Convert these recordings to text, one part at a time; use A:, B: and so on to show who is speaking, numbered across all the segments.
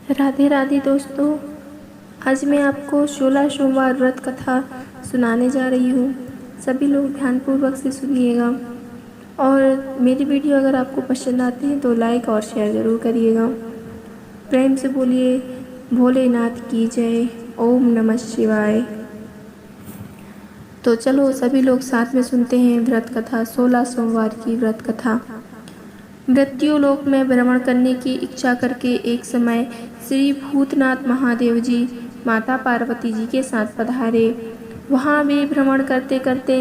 A: राधे राधे दोस्तों। आज मैं आपको 16 सोमवार व्रत कथा सुनाने जा रही हूँ। सभी लोग ध्यानपूर्वक से सुनिएगा और मेरी वीडियो अगर आपको पसंद आती है तो लाइक और शेयर ज़रूर करिएगा। प्रेम से बोलिए भोलेनाथ की जय। ओम नमः शिवाय। तो चलो सभी लोग साथ में सुनते हैं व्रत कथा, 16 सोमवार की व्रत कथा। मृत्यु लोक में भ्रमण करने की इच्छा करके एक समय श्री भूतनाथ महादेव जी माता पार्वती जी के साथ पधारे। वहाँ वे भ्रमण करते करते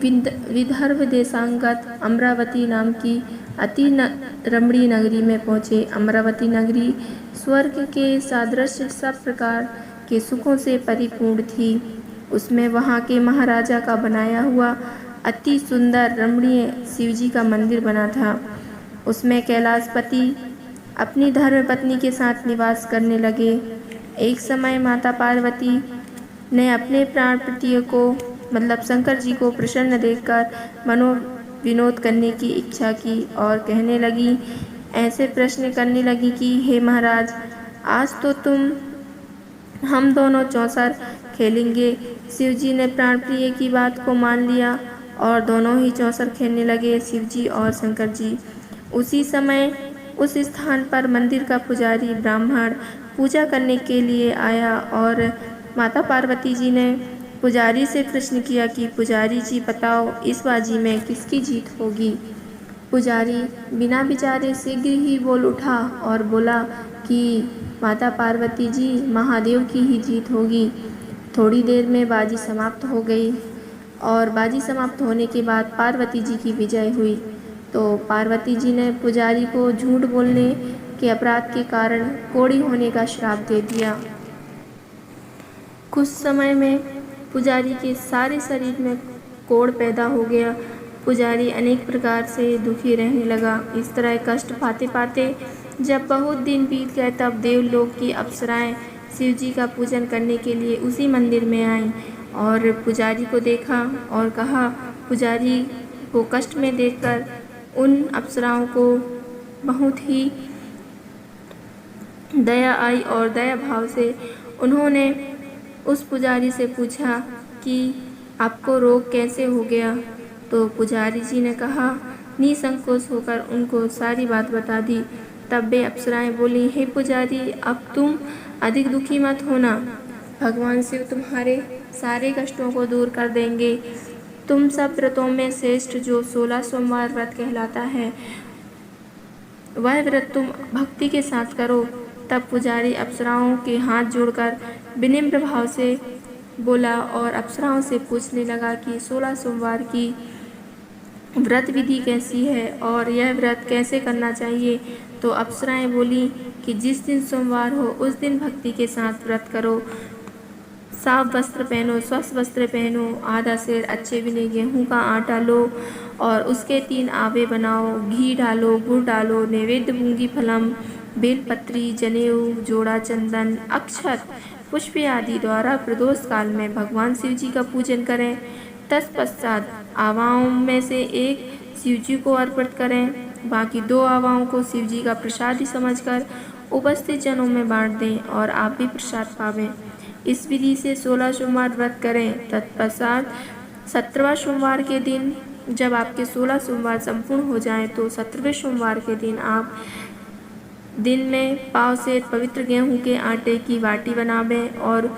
A: विदर्भ देशांगत अमरावती नाम की अति रमणीय नगरी में पहुँचे। अमरावती नगरी स्वर्ग के सादृश सब प्रकार के सुखों से परिपूर्ण थी। उसमें वहाँ के महाराजा का बनाया हुआ अति सुंदर रमणीय शिवजी का मंदिर बना था। उसमें कैलाशपति अपनी धर्मपत्नी के साथ निवास करने लगे। एक समय माता पार्वती ने अपने प्राण प्रिय को मतलब शंकर जी को प्रसन्न देखकर मनोविनोद करने की इच्छा की और कहने लगी, ऐसे प्रश्न करने लगी कि हे महाराज, आज तो हम दोनों चौसर खेलेंगे। शिवजी ने प्राण प्रिय की बात को मान लिया और दोनों ही चौसर खेलने लगे, शिवजी और शंकर जी। उसी समय उस स्थान पर मंदिर का पुजारी ब्राह्मण पूजा करने के लिए आया और माता पार्वती जी ने पुजारी से प्रश्न किया कि पुजारी जी बताओ, इस बाजी में किसकी जीत होगी। पुजारी बिना विचारे शीघ्र ही बोल उठा और बोला कि माता पार्वती जी, महादेव की ही जीत होगी। थोड़ी देर में बाजी समाप्त हो गई और बाजी समाप्त होने के बाद पार्वती जी की विजय हुई। तो पार्वती जी ने पुजारी को झूठ बोलने के अपराध के कारण कोढ़ी होने का श्राप दे दिया। कुछ समय में पुजारी के सारे शरीर में कोढ़ पैदा हो गया। पुजारी अनेक प्रकार से दुखी रहने लगा। इस तरह कष्ट पाते पाते जब बहुत दिन बीत गए तब देवलोक की अप्सराएं शिवजी का पूजन करने के लिए उसी मंदिर में आईं और पुजारी को देखा और कहा। पुजारी को कष्ट में देखकर उन अप्सराओं को बहुत ही दया आई और दया भाव से उन्होंने उस पुजारी से पूछा कि आपको रोग कैसे हो गया। तो पुजारी जी ने कहा, निसंकोच होकर उनको सारी बात बता दी। तब वे अप्सराएं बोली, हे पुजारी, अब तुम अधिक दुखी मत होना, भगवान शिव तुम्हारे सारे कष्टों को दूर कर देंगे। तुम सब व्रतों में श्रेष्ठ जो 16 सोमवार व्रत कहलाता है, वह व्रत तुम भक्ति के साथ करो। तब पुजारी अप्सराओं के हाथ जोड़कर विनम्र भाव से बोला और अप्सराओं से पूछने लगा कि 16 सोमवार की व्रत विधि कैसी है और यह व्रत कैसे करना चाहिए। तो अप्सराएं बोली कि जिस दिन सोमवार हो उस दिन भक्ति के साथ व्रत करो। साफ वस्त्र पहनो, स्वस्थ वस्त्र पहनो, आधा सेर अच्छे बिने गेहूं का आटा लो और उसके 3 आवे बनाओ, घी डालो, गुड़ डालो, नैवेद्य मूंगी फलम, बेलपत्री, जनेऊ, जोड़ा चंदन, अक्षत, पुष्प आदि द्वारा प्रदोष काल में भगवान शिव जी का पूजन करें। तत्पश्चात आवाओं में से एक शिव जी को अर्पित करें, बाकी 2 आवाओं को शिव जी का प्रसाद समझकर उपस्थित जनों में बांट दें और आप भी प्रसाद पावें। इस विधि से 16 सोमवार व्रत करें। तत्पश्चात 17वां सोमवार के दिन जब आपके 16 सोमवार संपूर्ण हो जाएं तो 17वें सोमवार के दिन आप दिन में पाव से पवित्र गेहूं के आटे की बाटी बनावें और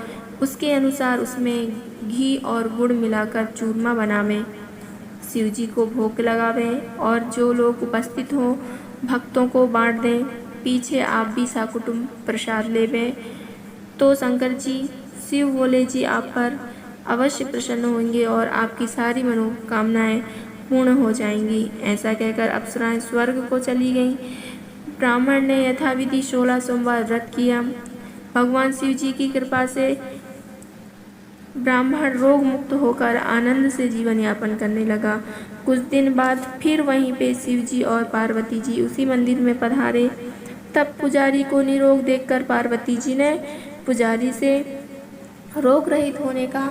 A: उसके अनुसार उसमें घी और गुड़ मिलाकर चूरमा बनावें, शिव जी को भोग लगावें और जो लोग उपस्थित हों भक्तों को बांट दें। पीछे आप भी साकुटुम्ब प्रसाद लेवें तो शंकर जी, शिव भोले जी आप पर अवश्य प्रसन्न होंगे और आपकी सारी मनोकामनाएं पूर्ण हो जाएंगी। ऐसा कहकर अप्सराएं स्वर्ग को चली गईं। ब्राह्मण ने यथाविधि 16 सोमवार व्रत किया। भगवान शिव जी की कृपा से ब्राह्मण रोग मुक्त होकर आनंद से जीवन यापन करने लगा। कुछ दिन बाद फिर वहीं पे शिव जी और पार्वती जी उसी मंदिर में पधारे। तब पुजारी को निरोग देखकर पार्वती जी ने पुजारी से रोग रहित होने का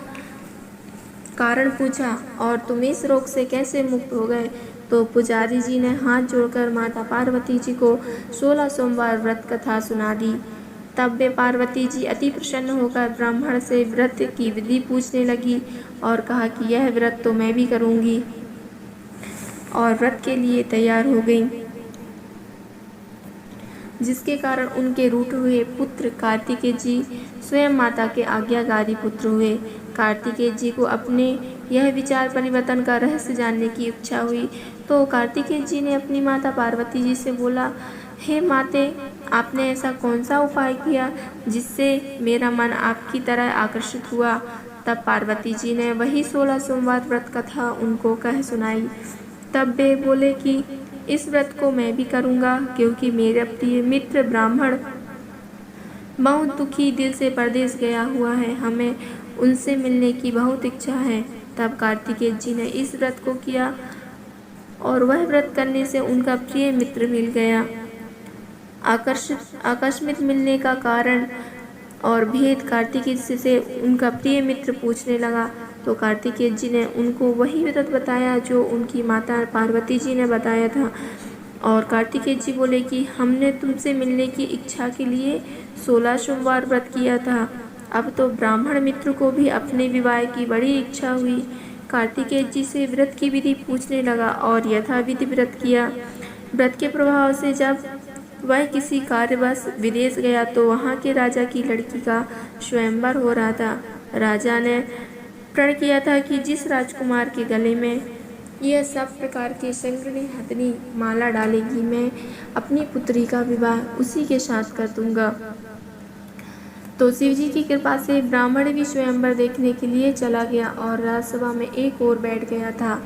A: कारण पूछा और तुम इस रोग से कैसे मुक्त हो गए। तो पुजारी जी ने हाथ जोड़कर माता पार्वती जी को 16 सोमवार व्रत कथा सुना दी। तब वे पार्वती जी अति प्रसन्न होकर ब्राह्मण से व्रत की विधि पूछने लगी और कहा कि यह व्रत तो मैं भी करूँगी, और व्रत के लिए तैयार हो गई, जिसके कारण उनके रूठ हुए पुत्र कार्तिकेय जी स्वयं माता के आज्ञाकारी पुत्र हुए। कार्तिकेय जी को अपने यह विचार परिवर्तन का रहस्य जानने की इच्छा हुई, तो कार्तिकेय जी ने अपनी माता पार्वती जी से बोला, हे माते, आपने ऐसा कौन सा उपाय किया जिससे मेरा मन आपकी तरह आकर्षित हुआ। तब पार्वती जी ने वही 16 सोमवार व्रत कथा उनको कह सुनाई। तब वे बोले कि इस व्रत को मैं भी करूँगा, क्योंकि मेरा प्रिय मित्र ब्राह्मण बहुत दुखी दिल से परदेश गया हुआ है, हमें उनसे मिलने की बहुत इच्छा है। तब कार्तिकेय जी ने इस व्रत को किया और वह व्रत करने से उनका प्रिय मित्र मिल गया। आकस्मिक मिलने का कारण और भेद कार्तिकेय से उनका प्रिय मित्र पूछने लगा, तो कार्तिकेय जी ने उनको वही व्रत बताया जो उनकी माता पार्वती जी ने बताया था। और कार्तिकेय जी बोले कि हमने तुमसे मिलने की इच्छा के लिए 16 सोमवार व्रत किया था, अब तो ब्राह्मण मित्र को भी अपने विवाह की बड़ी इच्छा हुई। कार्तिकेय जी से व्रत की विधि पूछने लगा और यथाविधि व्रत किया। व्रत के प्रभाव से जब वह किसी कार्यवश विदेश गया तो वहाँ के राजा की लड़की का स्वयंवर हो रहा था। राजा ने प्रण किया था कि जिस राजकुमार के गले में यह सब प्रकार के संगनी हथनी माला डालेगी, मैं अपनी पुत्री का विवाह उसी के साथ कर दूंगा। तो शिव जी की कृपा से ब्राह्मण भी स्वयंवर देखने के लिए चला गया और राजसभा में एक ओर बैठ गया था।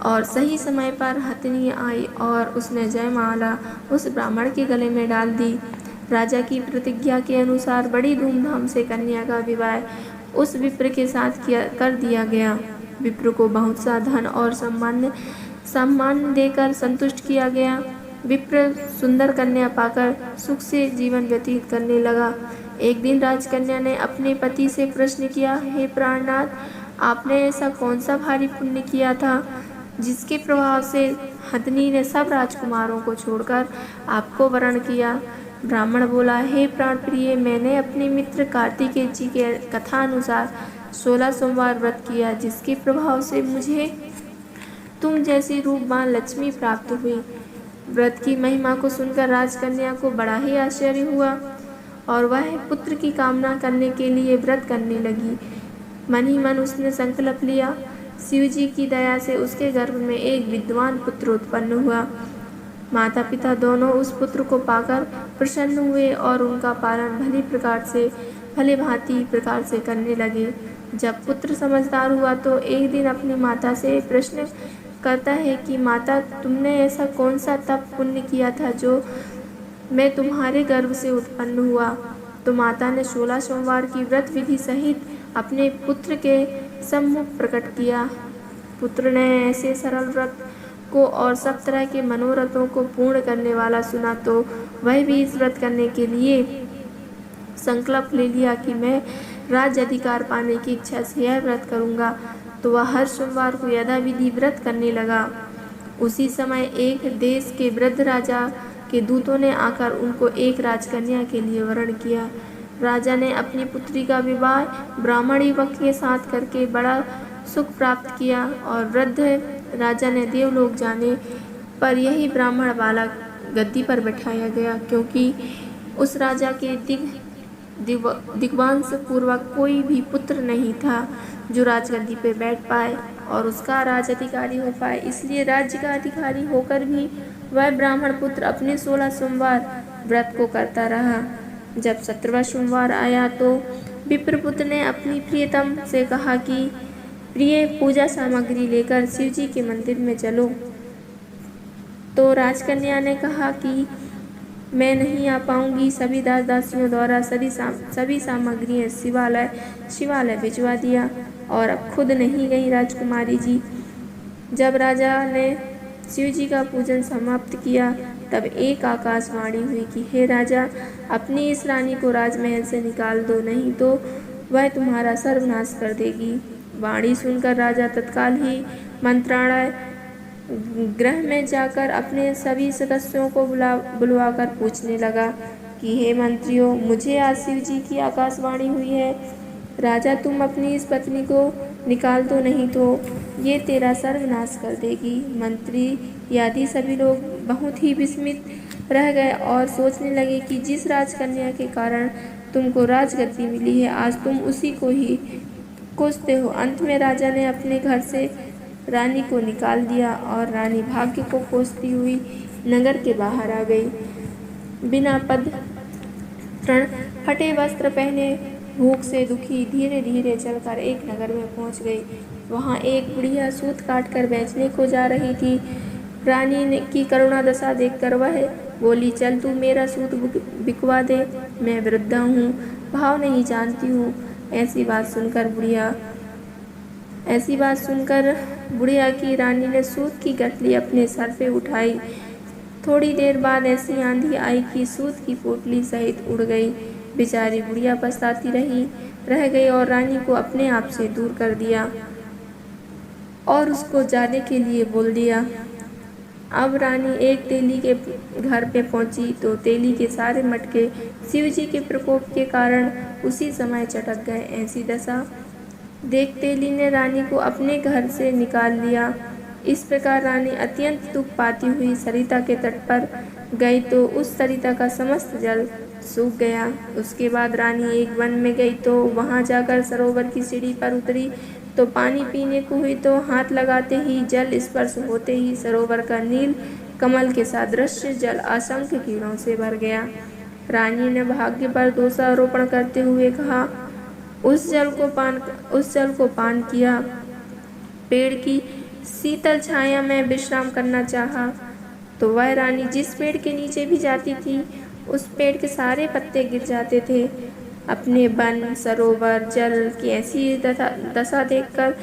A: और सही समय पर हथनी आई और उसने जयमाला उस ब्राह्मण के गले में डाल दी। राजा की प्रतिज्ञा के अनुसार बड़ी धूमधाम से कन्या का विवाह उस विप्र के साथ कर दिया गया। विप्र को बहुत सा धन और सम्मान देकर संतुष्ट किया गया। विप्र सुंदर कन्या पाकर सुख से जीवन व्यतीत करने लगा। एक दिन राजकन्या ने अपने पति से प्रश्न किया, हे प्राणनाथ, आपने ऐसा कौन सा भारी पुण्य किया था जिसके प्रभाव से हथनी ने सब राजकुमारों को छोड़कर आपको वरण किया। ब्राह्मण बोला, हे प्राण प्रिय, मैंने अपने मित्र कार्तिकेय जी के कथा अनुसार 16 सोमवार व्रत किया, जिसके प्रभाव से मुझे तुम जैसी रूपवान लक्ष्मी प्राप्त हुई। व्रत की महिमा को सुनकर राजकन्या को बड़ा ही आश्चर्य हुआ और वह पुत्र की कामना करने के लिए व्रत करने लगी। मन ही मन उसने संकल्प लिया। शिव जी की दया से उसके गर्भ में एक विद्वान पुत्र उत्पन्न हुआ। माता पिता दोनों उस पुत्र को पाकर प्रसन्न हुए और उनका पालन भली भांति प्रकार से करने लगे। जब पुत्र समझदार हुआ तो एक दिन अपनी माता से प्रश्न करता है कि माता, तुमने ऐसा कौन सा तप पुण्य किया था जो मैं तुम्हारे गर्भ से उत्पन्न हुआ। तो माता ने 16 सोमवार की व्रत विधि सहित अपने पुत्र के सम्मुख प्रकट किया। पुत्र ने ऐसे सरल व्रत को और सब तरह के मनोरथों को पूर्ण करने वाला सुना तो वह भी इस व्रत करने के लिए संकल्प ले लिया कि मैं राज्य अधिकार पाने की इच्छा से यह व्रत करूंगा। तो वह हर सोमवार को यथाविधि व्रत करने लगा। उसी समय एक देश के वृद्ध राजा के दूतों ने आकर उनको एक राजकन्या के लिए वरण किया। राजा ने अपनी पुत्री का विवाह ब्राह्मण युवक के साथ करके बड़ा सुख प्राप्त किया और वृद्ध राजा ने देवलोक जाने पर यही ब्राह्मण बालक गद्दी पर बैठाया गया, क्योंकि उस राजा के दिग्वंश पूर्वक कोई भी पुत्र नहीं था जो राजगद्दी पर बैठ पाए और उसका राज अधिकारी हो पाए। इसलिए राज्य का अधिकारी होकर भी वह ब्राह्मण पुत्र अपने 16 सोमवार व्रत को करता रहा। जब 17वां सोमवार आया तो विप्रपुत्र ने अपनी प्रियतम से कहा कि प्रिय, पूजा सामग्री लेकर शिव जी के मंदिर में चलो। तो राजकन्या ने कहा कि मैं नहीं आ पाऊंगी। सभी दास दासियों द्वारा सभी सामग्रियां शिवालय भिजवा दिया और अब खुद नहीं गई राजकुमारी जी। जब राजा ने शिव जी का पूजन समाप्त किया तब एक आकाशवाणी हुई कि हे राजा, अपनी इस रानी को राजमहल से निकाल दो, नहीं तो वह तुम्हारा सर्वनाश कर देगी। वाणी सुनकर राजा तत्काल ही मंत्रालय गृह में जाकर अपने सभी सदस्यों को बुलवाकर पूछने लगा कि हे मंत्रियों, मुझे आज शिव जी की आकाशवाणी हुई है, राजा तुम अपनी इस पत्नी को निकाल दो, नहीं तो ये तेरा सर्वनाश कर देगी। मंत्री आदि सभी लोग बहुत ही विस्मित रह गए और सोचने लगे कि जिस राजकन्या के कारण तुमको राजगद्दी मिली है, आज तुम उसी को ही कोसते हो। अंत में राजा ने अपने घर से रानी को निकाल दिया और रानी भाग्य को कोसती हुई नगर के बाहर आ गई। बिना पद तृण, फटे वस्त्र पहने, भूख से दुखी धीरे धीरे चलकर एक नगर में पहुंच गई। वहां एक बुढ़िया सूत काट कर बेचने को जा रही थी। रानी की करुणा दशा देखकर वह बोली, चल तू मेरा सूत बिकवा दे, मैं वृद्धा हूँ, भाव नहीं जानती हूँ। ऐसी बात सुनकर बुढ़िया की रानी ने सूत की गठली अपने सर पे उठाई। थोड़ी देर बाद ऐसी आंधी आई कि सूत की पोटली सहित उड़ गई। बेचारी बुढ़िया पछताती रह गई और रानी को अपने आप से दूर कर दिया और उसको जाने के लिए बोल दिया। अब रानी एक तेली के घर पे पहुंची तो तेली के सारे मटके शिव जी के प्रकोप के कारण उसी समय चटक गए। ऐसी दशा देख तेली ने रानी को अपने घर से निकाल लिया। इस प्रकार रानी अत्यंत दुख पाती हुई सरिता के तट पर गई तो उस सरिता का समस्त जल सूख गया। उसके बाद रानी एक वन में गई तो वहां जाकर सरोवर की सीढ़ी पर उतरी तो पानी पीने को हुई तो हाथ लगाते ही, जल स्पर्श होते ही सरोवर का नील कमल के सादृश्य जल असंख्य कीड़ों से भर गया। रानी ने भाग्य पर दोषारोपण करते हुए कहा, उस जल को पान किया, पेड़ की शीतल छाया में विश्राम करना चाहा तो वह रानी जिस पेड़ के नीचे भी जाती थी, उस पेड़ के सारे पत्ते गिर जाते थे। अपने वन, सरोवर, जल की ऐसी दशा देखकर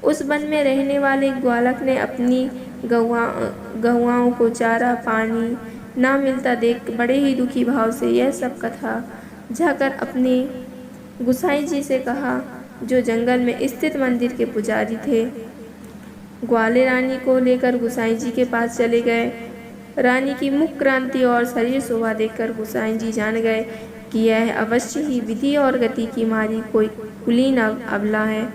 A: उस वन में रहने वाले ग्वालक ने अपनी गौआओं को चारा पानी ना मिलता देख बड़े ही दुखी भाव से यह सब कथा जाकर अपने गुसाई जी से कहा, जो जंगल में स्थित मंदिर के पुजारी थे। ग्वाले रानी को लेकर गुसाई जी के पास चले गए। रानी की मुख क्रांति और शरीर शोभा देखकर गुसाई जी जान गए कि यह अवश्य ही विधि और गति की मारी कोई कुलीन अबला है।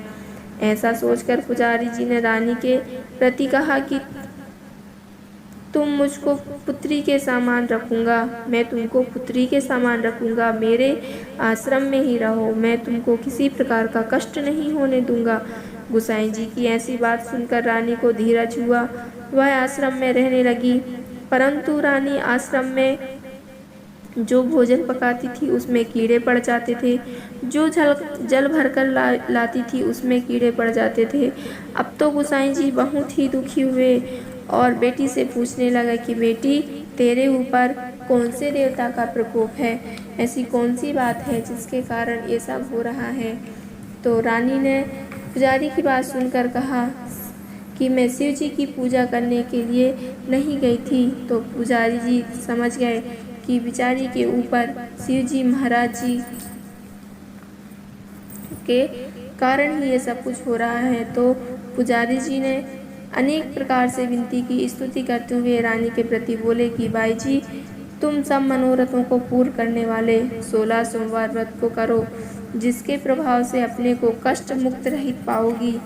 A: ऐसा सोचकर पुजारी जी ने रानी के प्रति कहा कि तुम मुझको पुत्री के समान रखूंगा, मैं तुमको पुत्री के समान रखूंगा, मेरे आश्रम में ही रहो, मैं तुमको किसी प्रकार का कष्ट नहीं होने दूंगा। गुसाई जी की ऐसी बात सुनकर रानी को धीरज हुआ। वह आश्रम में रहने लगी, परंतु रानी आश्रम में जो भोजन पकाती थी उसमें कीड़े पड़ जाते थे, जो जल भरकर लाती थी उसमें कीड़े पड़ जाते थे। अब तो गुसाई जी बहुत ही दुखी हुए और बेटी से पूछने लगा कि बेटी, तेरे ऊपर कौन से देवता का प्रकोप है, ऐसी कौन सी बात है जिसके कारण ये सब हो रहा है। तो रानी ने पुजारी की बात सुनकर कहा कि मैं शिव जी की पूजा करने के लिए नहीं गई थी। तो पुजारी जी समझ गए कि बेचारी के ऊपर शिव जी महाराज जी के कारण ही ये सब कुछ हो रहा है। तो पुजारी जी ने अनेक प्रकार से विनती की, स्तुति करते हुए रानी के प्रति बोले कि बाई जी, तुम सब मनोरथों को पूर्ण करने वाले 16 सोमवार व्रत को करो, जिसके प्रभाव से अपने को कष्ट मुक्त रहित पाओगी।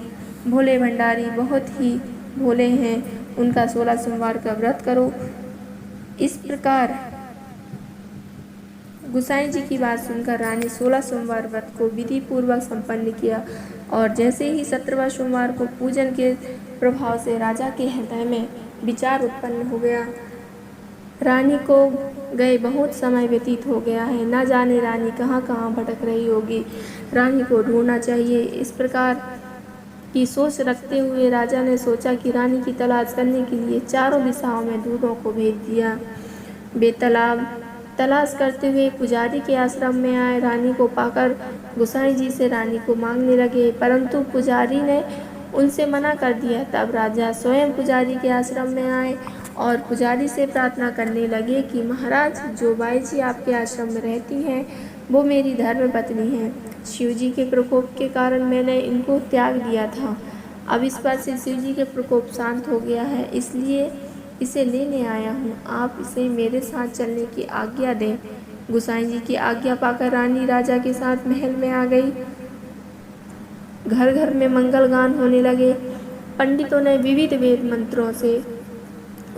A: भोले भंडारी बहुत ही भोले हैं, उनका 16 सोमवार का व्रत करो। इस प्रकार गुसाई जी की बात सुनकर रानी 16 सोमवार व्रत को विधि पूर्वक संपन्न किया और जैसे ही 17वां सोमवार को पूजन के प्रभाव से राजा के हृदय में विचार उत्पन्न हो गया। रानी को गए बहुत समय व्यतीत हो गया है, न जाने रानी कहाँ कहाँ भटक रही होगी, रानी को ढूंढना चाहिए। इस प्रकार की सोच रखते हुए राजा ने सोचा कि रानी की तलाश करने के लिए चारों दिशाओं में दूतों को भेज दिया। बेतालाब तलाश करते हुए पुजारी के आश्रम में आए। रानी को पाकर गुसाई जी से रानी को मांगने लगे, परंतु पुजारी ने उनसे मना कर दिया। तब राजा स्वयं पुजारी के आश्रम में आए और पुजारी से प्रार्थना करने लगे कि महाराज, जो बाई जी आपके आश्रम में रहती हैं वो मेरी धर्म पत्नी हैं। शिव जी के प्रकोप के कारण मैंने इनको त्याग दिया था। अब इस बार से शिव जी के प्रकोप शांत हो गया है, इसलिए इसे लेने आया हूँ। आप इसे मेरे साथ चलने की आज्ञा दें। गोसाई जी की आज्ञा पाकर रानी राजा के साथ महल में आ गई। घर घर में मंगल गान होने लगे। पंडितों ने विविध वेद मंत्रों से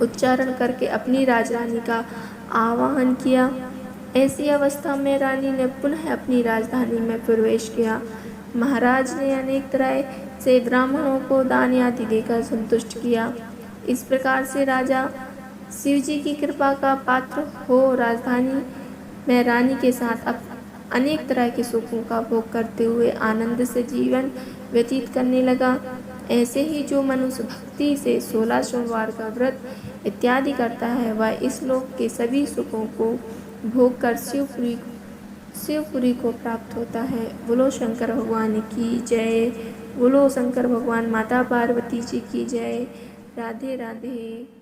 A: उच्चारण करके अपनी राजरानी का आवाहन किया। ऐसी अवस्था में रानी ने पुनः अपनी राजधानी में प्रवेश किया। महाराज ने अनेक तरह से ब्राह्मणों को दान आदि देकर संतुष्ट किया। इस प्रकार से राजा शिव जी की कृपा का पात्र हो राजधानी में रानी के साथ अब अनेक तरह के सुखों का भोग करते हुए आनंद से जीवन व्यतीत करने लगा। ऐसे ही जो मनुष्य भक्ति से 16 सोमवार का व्रत इत्यादि करता है, वह इस लोक के सभी सुखों को भोग कर शिवपुरी को प्राप्त होता है। बोलो शंकर भगवान की जय। बोलो शंकर भगवान माता पार्वती जी की जय। राधे राधे।